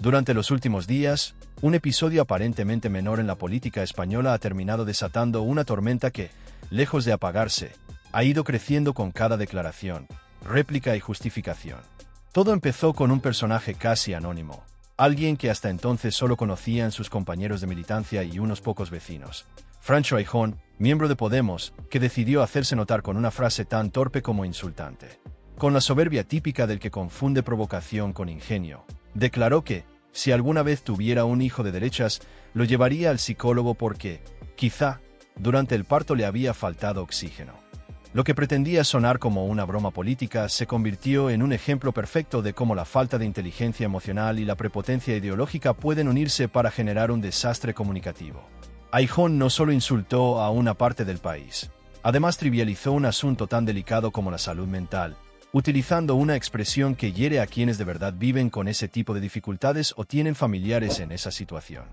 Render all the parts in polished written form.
Durante los últimos días, un episodio aparentemente menor en la política española ha terminado desatando una tormenta que, lejos de apagarse, ha ido creciendo con cada declaración, réplica y justificación. Todo empezó con un personaje casi anónimo, alguien que hasta entonces solo conocían sus compañeros de militancia y unos pocos vecinos. Francho Aijón, miembro de Podemos, que decidió hacerse notar con una frase tan torpe como insultante. Con la soberbia típica del que confunde provocación con ingenio, declaró que, si alguna vez tuviera un hijo de derechas, lo llevaría al psicólogo porque, quizá, durante el parto le había faltado oxígeno. Lo que pretendía sonar como una broma política se convirtió en un ejemplo perfecto de cómo la falta de inteligencia emocional y la prepotencia ideológica pueden unirse para generar un desastre comunicativo. Aijón no solo insultó a una parte del país, además trivializó un asunto tan delicado como la salud mental, utilizando una expresión que hiere a quienes de verdad viven con ese tipo de dificultades o tienen familiares en esa situación.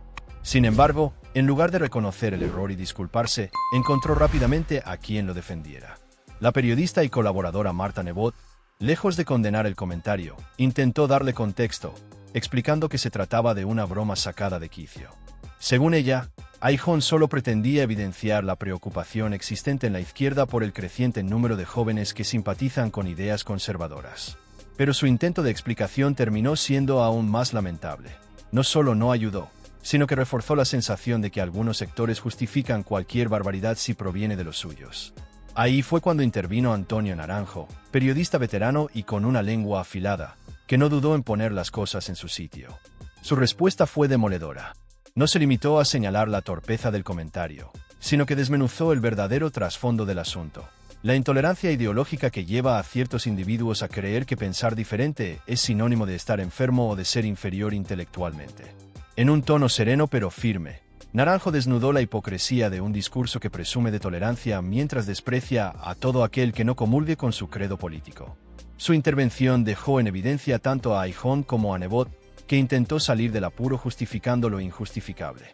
Sin embargo, en lugar de reconocer el error y disculparse, encontró rápidamente a quien lo defendiera. La periodista y colaboradora Marta Nebot, lejos de condenar el comentario, intentó darle contexto, explicando que se trataba de una broma sacada de quicio. Según ella, Aijón solo pretendía evidenciar la preocupación existente en la izquierda por el creciente número de jóvenes que simpatizan con ideas conservadoras. Pero su intento de explicación terminó siendo aún más lamentable. No solo no ayudó, sino que reforzó la sensación de que algunos sectores justifican cualquier barbaridad si proviene de los suyos. Ahí fue cuando intervino Antonio Naranjo, periodista veterano y con una lengua afilada, que no dudó en poner las cosas en su sitio. Su respuesta fue demoledora. No se limitó a señalar la torpeza del comentario, sino que desmenuzó el verdadero trasfondo del asunto, la intolerancia ideológica que lleva a ciertos individuos a creer que pensar diferente es sinónimo de estar enfermo o de ser inferior intelectualmente. En un tono sereno pero firme, Naranjo desnudó la hipocresía de un discurso que presume de tolerancia mientras desprecia a todo aquel que no comulgue con su credo político. Su intervención dejó en evidencia tanto a Aijón como a Nebot, que intentó salir del apuro justificando lo injustificable.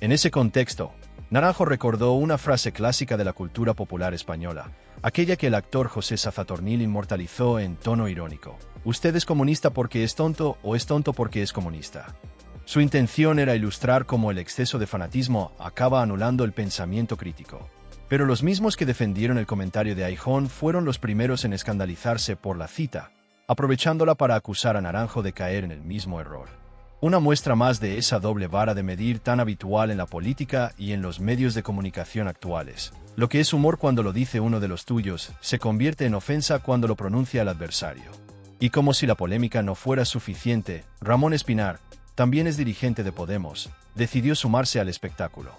En ese contexto, Naranjo recordó una frase clásica de la cultura popular española, aquella que el actor José Sazatornil inmortalizó en tono irónico: «Usted es comunista porque es tonto o es tonto porque es comunista». Su intención era ilustrar cómo el exceso de fanatismo acaba anulando el pensamiento crítico. Pero los mismos que defendieron el comentario de Aijón fueron los primeros en escandalizarse por la cita, aprovechándola para acusar a Naranjo de caer en el mismo error. Una muestra más de esa doble vara de medir tan habitual en la política y en los medios de comunicación actuales. Lo que es humor cuando lo dice uno de los tuyos, se convierte en ofensa cuando lo pronuncia el adversario. Y como si la polémica no fuera suficiente, Ramón Espinar, también es dirigente de Podemos, decidió sumarse al espectáculo.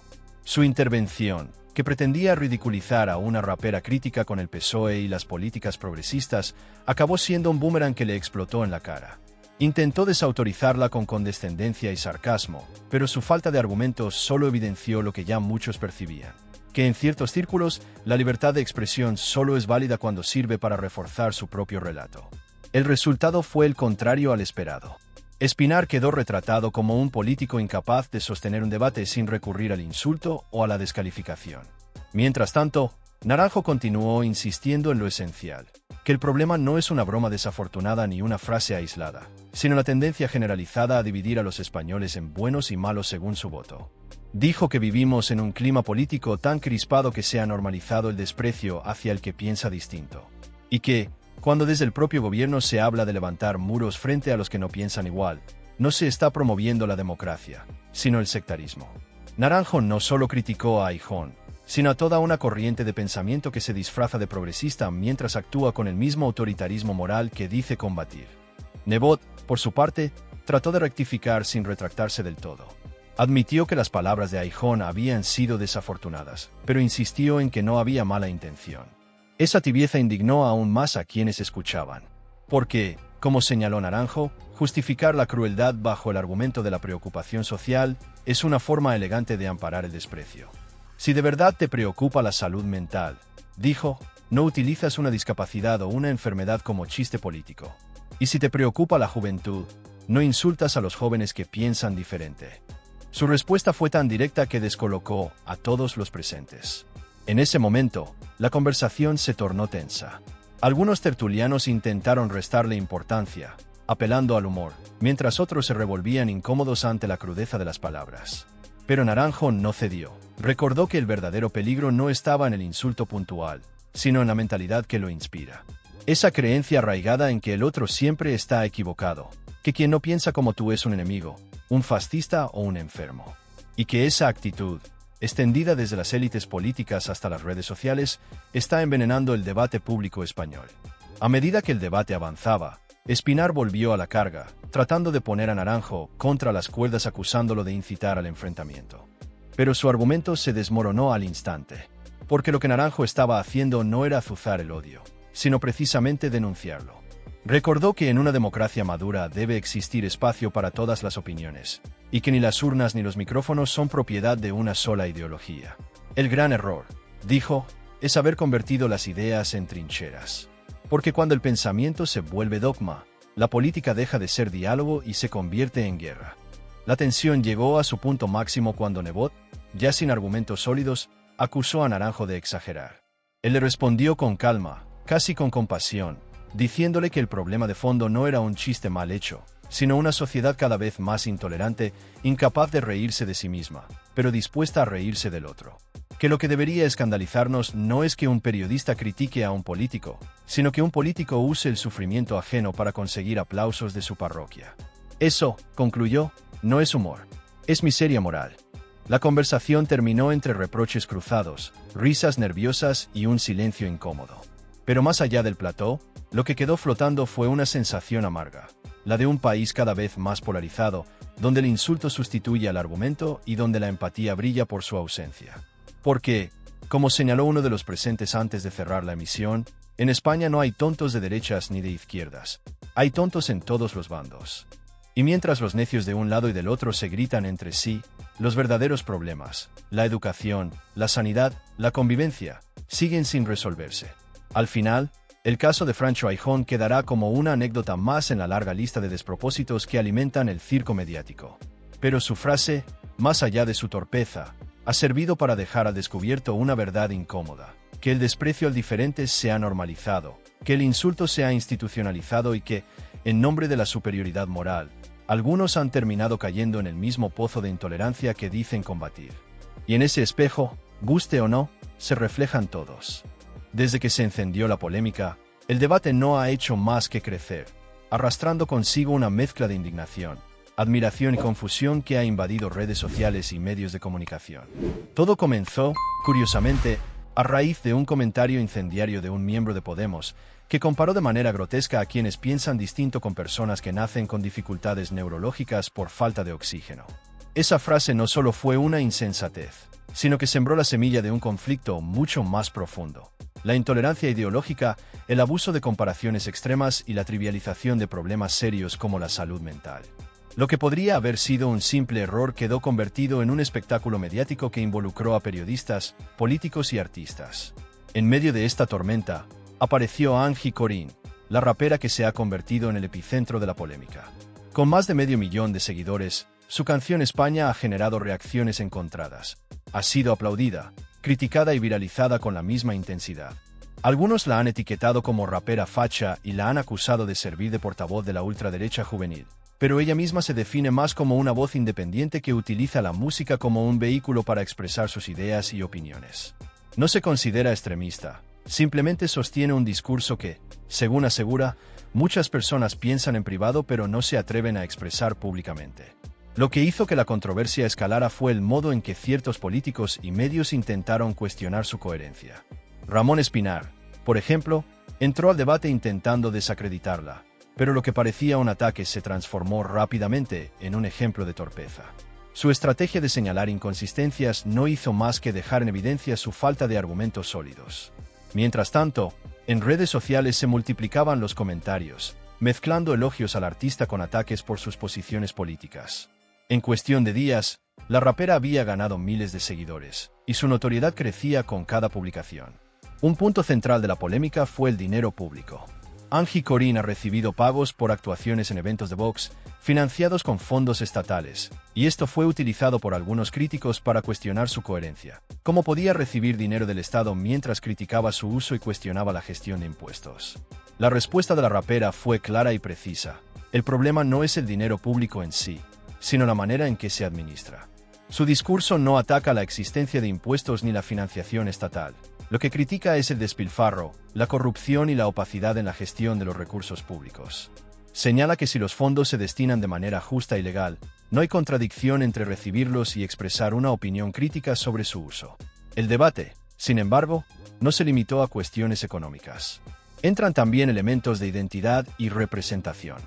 Su intervención, que pretendía ridiculizar a una rapera crítica con el PSOE y las políticas progresistas, acabó siendo un boomerang que le explotó en la cara. Intentó desautorizarla con condescendencia y sarcasmo, pero su falta de argumentos solo evidenció lo que ya muchos percibían: que en ciertos círculos, la libertad de expresión solo es válida cuando sirve para reforzar su propio relato. El resultado fue el contrario al esperado. Espinar quedó retratado como un político incapaz de sostener un debate sin recurrir al insulto o a la descalificación. Mientras tanto, Naranjo continuó insistiendo en lo esencial: que el problema no es una broma desafortunada ni una frase aislada, sino la tendencia generalizada a dividir a los españoles en buenos y malos según su voto. Dijo que vivimos en un clima político tan crispado que se ha normalizado el desprecio hacia el que piensa distinto. Y que, cuando desde el propio gobierno se habla de levantar muros frente a los que no piensan igual, no se está promoviendo la democracia, sino el sectarismo. Naranjo no solo criticó a Aijón, sino a toda una corriente de pensamiento que se disfraza de progresista mientras actúa con el mismo autoritarismo moral que dice combatir. Nebot, por su parte, trató de rectificar sin retractarse del todo. Admitió que las palabras de Aijón habían sido desafortunadas, pero insistió en que no había mala intención. Esa tibieza indignó aún más a quienes escuchaban. Porque, como señaló Naranjo, justificar la crueldad bajo el argumento de la preocupación social es una forma elegante de amparar el desprecio. Si de verdad te preocupa la salud mental, dijo, no utilizas una discapacidad o una enfermedad como chiste político. Y si te preocupa la juventud, no insultas a los jóvenes que piensan diferente. Su respuesta fue tan directa que descolocó a todos los presentes. En ese momento, la conversación se tornó tensa. Algunos tertulianos intentaron restarle importancia, apelando al humor, mientras otros se revolvían incómodos ante la crudeza de las palabras. Pero Naranjo no cedió. Recordó que el verdadero peligro no estaba en el insulto puntual, sino en la mentalidad que lo inspira. Esa creencia arraigada en que el otro siempre está equivocado, que quien no piensa como tú es un enemigo, un fascista o un enfermo. Y que esa actitud, extendida desde las élites políticas hasta las redes sociales, está envenenando el debate público español. A medida que el debate avanzaba, Espinar volvió a la carga, tratando de poner a Naranjo contra las cuerdas acusándolo de incitar al enfrentamiento. Pero su argumento se desmoronó al instante, porque lo que Naranjo estaba haciendo no era azuzar el odio, sino precisamente denunciarlo. Recordó que en una democracia madura debe existir espacio para todas las opiniones, y que ni las urnas ni los micrófonos son propiedad de una sola ideología. El gran error, dijo, es haber convertido las ideas en trincheras. Porque cuando el pensamiento se vuelve dogma, la política deja de ser diálogo y se convierte en guerra. La tensión llegó a su punto máximo cuando Nebot, ya sin argumentos sólidos, acusó a Naranjo de exagerar. Él le respondió con calma, casi con compasión, diciéndole que el problema de fondo no era un chiste mal hecho, sino una sociedad cada vez más intolerante, incapaz de reírse de sí misma, pero dispuesta a reírse del otro. Que lo que debería escandalizarnos no es que un periodista critique a un político, sino que un político use el sufrimiento ajeno para conseguir aplausos de su parroquia. Eso, concluyó, no es humor, es miseria moral. La conversación terminó entre reproches cruzados, risas nerviosas y un silencio incómodo. Pero más allá del plató, lo que quedó flotando fue una sensación amarga, la de un país cada vez más polarizado, donde el insulto sustituye al argumento y donde la empatía brilla por su ausencia. Porque, como señaló uno de los presentes antes de cerrar la emisión, en España no hay tontos de derechas ni de izquierdas. Hay tontos en todos los bandos. Y mientras los necios de un lado y del otro se gritan entre sí, los verdaderos problemas, la educación, la sanidad, la convivencia, siguen sin resolverse. Al final, el caso de Francho Aijón quedará como una anécdota más en la larga lista de despropósitos que alimentan el circo mediático. Pero su frase, más allá de su torpeza, ha servido para dejar al descubierto una verdad incómoda, que el desprecio al diferente se ha normalizado, que el insulto se ha institucionalizado y que, en nombre de la superioridad moral, algunos han terminado cayendo en el mismo pozo de intolerancia que dicen combatir. Y en ese espejo, guste o no, se reflejan todos. Desde que se encendió la polémica, el debate no ha hecho más que crecer, arrastrando consigo una mezcla de indignación, admiración y confusión que ha invadido redes sociales y medios de comunicación. Todo comenzó, curiosamente, a raíz de un comentario incendiario de un miembro de Podemos, que comparó de manera grotesca a quienes piensan distinto con personas que nacen con dificultades neurológicas por falta de oxígeno. Esa frase no solo fue una insensatez, sino que sembró la semilla de un conflicto mucho más profundo. La intolerancia ideológica, el abuso de comparaciones extremas y la trivialización de problemas serios como la salud mental. Lo que podría haber sido un simple error quedó convertido en un espectáculo mediático que involucró a periodistas, políticos y artistas. En medio de esta tormenta, apareció Angie Corín, la rapera que se ha convertido en el epicentro de la polémica. Con más de 500.000 de seguidores, su canción España ha generado reacciones encontradas. Ha sido aplaudida, criticada y viralizada con la misma intensidad. Algunos la han etiquetado como rapera facha y la han acusado de servir de portavoz de la ultraderecha juvenil. Pero ella misma se define más como una voz independiente que utiliza la música como un vehículo para expresar sus ideas y opiniones. No se considera extremista, simplemente sostiene un discurso que, según asegura, muchas personas piensan en privado pero no se atreven a expresar públicamente. Lo que hizo que la controversia escalara fue el modo en que ciertos políticos y medios intentaron cuestionar su coherencia. Ramón Espinar, por ejemplo, entró al debate intentando desacreditarla, pero lo que parecía un ataque se transformó rápidamente en un ejemplo de torpeza. Su estrategia de señalar inconsistencias no hizo más que dejar en evidencia su falta de argumentos sólidos. Mientras tanto, en redes sociales se multiplicaban los comentarios, mezclando elogios al artista con ataques por sus posiciones políticas. En cuestión de días, la rapera había ganado miles de seguidores, y su notoriedad crecía con cada publicación. Un punto central de la polémica fue el dinero público. Angie Corín ha recibido pagos por actuaciones en eventos de Vox, financiados con fondos estatales, y esto fue utilizado por algunos críticos para cuestionar su coherencia. ¿Cómo podía recibir dinero del Estado mientras criticaba su uso y cuestionaba la gestión de impuestos? La respuesta de la rapera fue clara y precisa. el problema no es el dinero público en sí, sino la manera en que se administra. Su discurso no ataca la existencia de impuestos ni la financiación estatal. Lo que critica es el despilfarro, la corrupción y la opacidad en la gestión de los recursos públicos. Señala que si los fondos se destinan de manera justa y legal, no hay contradicción entre recibirlos y expresar una opinión crítica sobre su uso. El debate, sin embargo, no se limitó a cuestiones económicas. Entran también elementos de identidad y representación.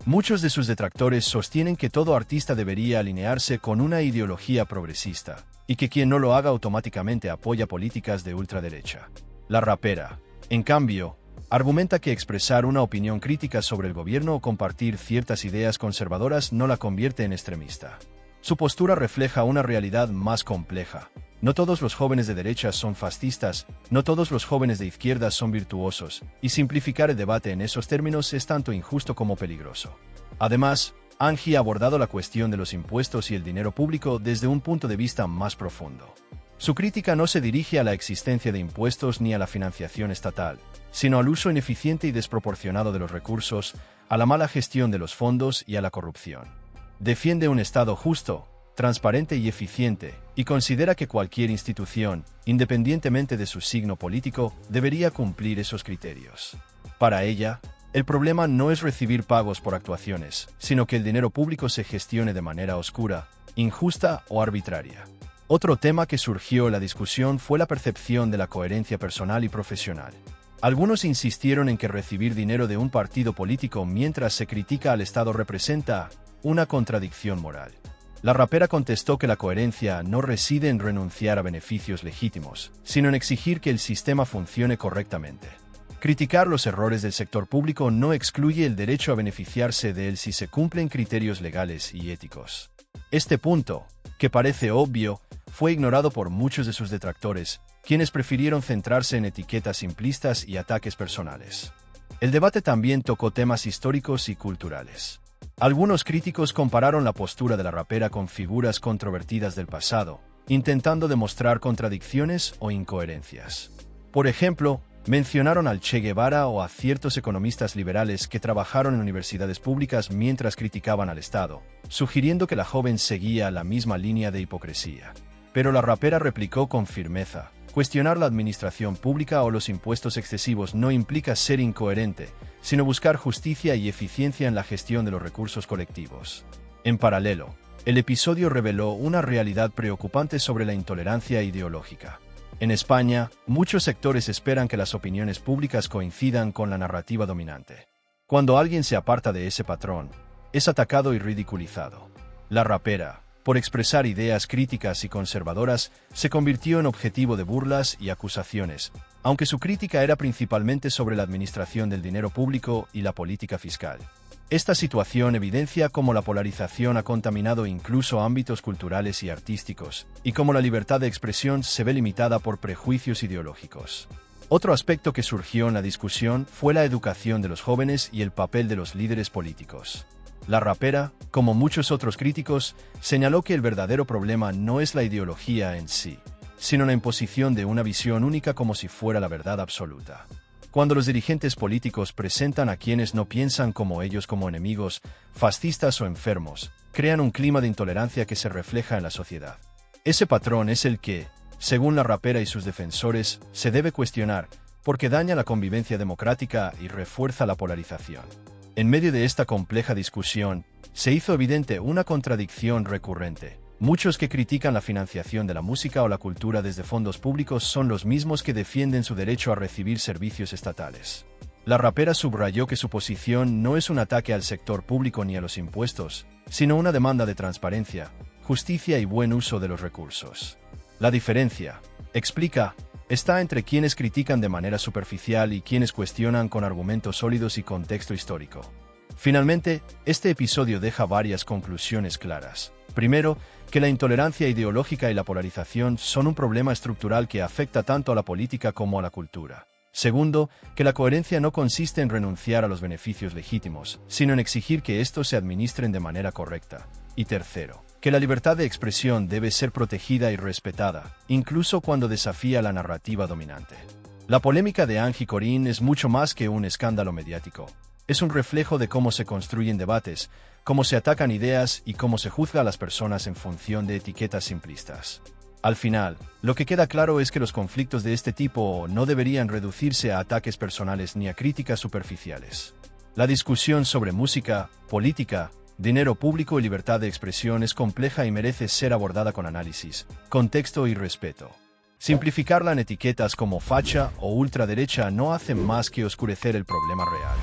Muchos de sus detractores sostienen que todo artista debería alinearse con una ideología progresista, y que quien no lo haga automáticamente apoya políticas de ultraderecha. La rapera, en cambio, argumenta que expresar una opinión crítica sobre el gobierno o compartir ciertas ideas conservadoras no la convierte en extremista. Su postura refleja una realidad más compleja. No todos los jóvenes de derecha son fascistas, no todos los jóvenes de izquierda son virtuosos, y simplificar el debate en esos términos es tanto injusto como peligroso. Además, Angie ha abordado la cuestión de los impuestos y el dinero público desde un punto de vista más profundo. Su crítica no se dirige a la existencia de impuestos ni a la financiación estatal, sino al uso ineficiente y desproporcionado de los recursos, a la mala gestión de los fondos y a la corrupción. Defiende un Estado justo, transparente y eficiente, y considera que cualquier institución, independientemente de su signo político, debería cumplir esos criterios. Para ella, el problema no es recibir pagos por actuaciones, sino que el dinero público se gestione de manera oscura, injusta o arbitraria. Otro tema que surgió en la discusión fue la percepción de la coherencia personal y profesional. Algunos insistieron en que recibir dinero de un partido político mientras se critica al Estado representa una contradicción moral. La rapera contestó que la coherencia no reside en renunciar a beneficios legítimos, sino en exigir que el sistema funcione correctamente. Criticar los errores del sector público no excluye el derecho a beneficiarse de él si se cumplen criterios legales y éticos. Este punto, que parece obvio, fue ignorado por muchos de sus detractores, quienes prefirieron centrarse en etiquetas simplistas y ataques personales. El debate también tocó temas históricos y culturales. Algunos críticos compararon la postura de la rapera con figuras controvertidas del pasado, intentando demostrar contradicciones o incoherencias. Por ejemplo, mencionaron al Che Guevara o a ciertos economistas liberales que trabajaron en universidades públicas mientras criticaban al Estado, sugiriendo que la joven seguía la misma línea de hipocresía. Pero la rapera replicó con firmeza: cuestionar la administración pública o los impuestos excesivos no implica ser incoherente, sino buscar justicia y eficiencia en la gestión de los recursos colectivos. En paralelo, el episodio reveló una realidad preocupante sobre la intolerancia ideológica. En España, muchos sectores esperan que las opiniones públicas coincidan con la narrativa dominante. Cuando alguien se aparta de ese patrón, es atacado y ridiculizado. La rapera, por expresar ideas críticas y conservadoras, se convirtió en objetivo de burlas y acusaciones, aunque su crítica era principalmente sobre la administración del dinero público y la política fiscal. Esta situación evidencia cómo la polarización ha contaminado incluso ámbitos culturales y artísticos, y cómo la libertad de expresión se ve limitada por prejuicios ideológicos. Otro aspecto que surgió en la discusión fue la educación de los jóvenes y el papel de los líderes políticos. La rapera, como muchos otros críticos, señaló que el verdadero problema no es la ideología en sí, sino la imposición de una visión única como si fuera la verdad absoluta. Cuando los dirigentes políticos presentan a quienes no piensan como ellos como enemigos, fascistas o enfermos, crean un clima de intolerancia que se refleja en la sociedad. Ese patrón es el que, según la rapera y sus defensores, se debe cuestionar, porque daña la convivencia democrática y refuerza la polarización. En medio de esta compleja discusión, se hizo evidente una contradicción recurrente. Muchos que critican la financiación de la música o la cultura desde fondos públicos son los mismos que defienden su derecho a recibir servicios estatales. La rapera subrayó que su posición no es un ataque al sector público ni a los impuestos, sino una demanda de transparencia, justicia y buen uso de los recursos. La diferencia, explica, está entre quienes critican de manera superficial y quienes cuestionan con argumentos sólidos y contexto histórico. Finalmente, este episodio deja varias conclusiones claras. Primero, que la intolerancia ideológica y la polarización son un problema estructural que afecta tanto a la política como a la cultura. Segundo, que la coherencia no consiste en renunciar a los beneficios legítimos, sino en exigir que estos se administren de manera correcta. Y tercero, que la libertad de expresión debe ser protegida y respetada, incluso cuando desafía la narrativa dominante. La polémica de Angie Corín es mucho más que un escándalo mediático. Es un reflejo de cómo se construyen debates, cómo se atacan ideas y cómo se juzga a las personas en función de etiquetas simplistas. Al final, lo que queda claro es que los conflictos de este tipo no deberían reducirse a ataques personales ni a críticas superficiales. La discusión sobre música, política, dinero público y libertad de expresión es compleja y merece ser abordada con análisis, contexto y respeto. Simplificarla en etiquetas como facha o ultraderecha no hace más que oscurecer el problema real.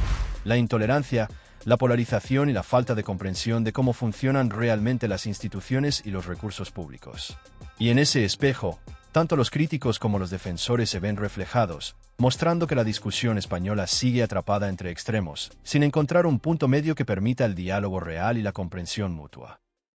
La intolerancia, la polarización y la falta de comprensión de cómo funcionan realmente las instituciones y los recursos públicos. Y en ese espejo, tanto los críticos como los defensores se ven reflejados, mostrando que la discusión española sigue atrapada entre extremos, sin encontrar un punto medio que permita el diálogo real y la comprensión mutua.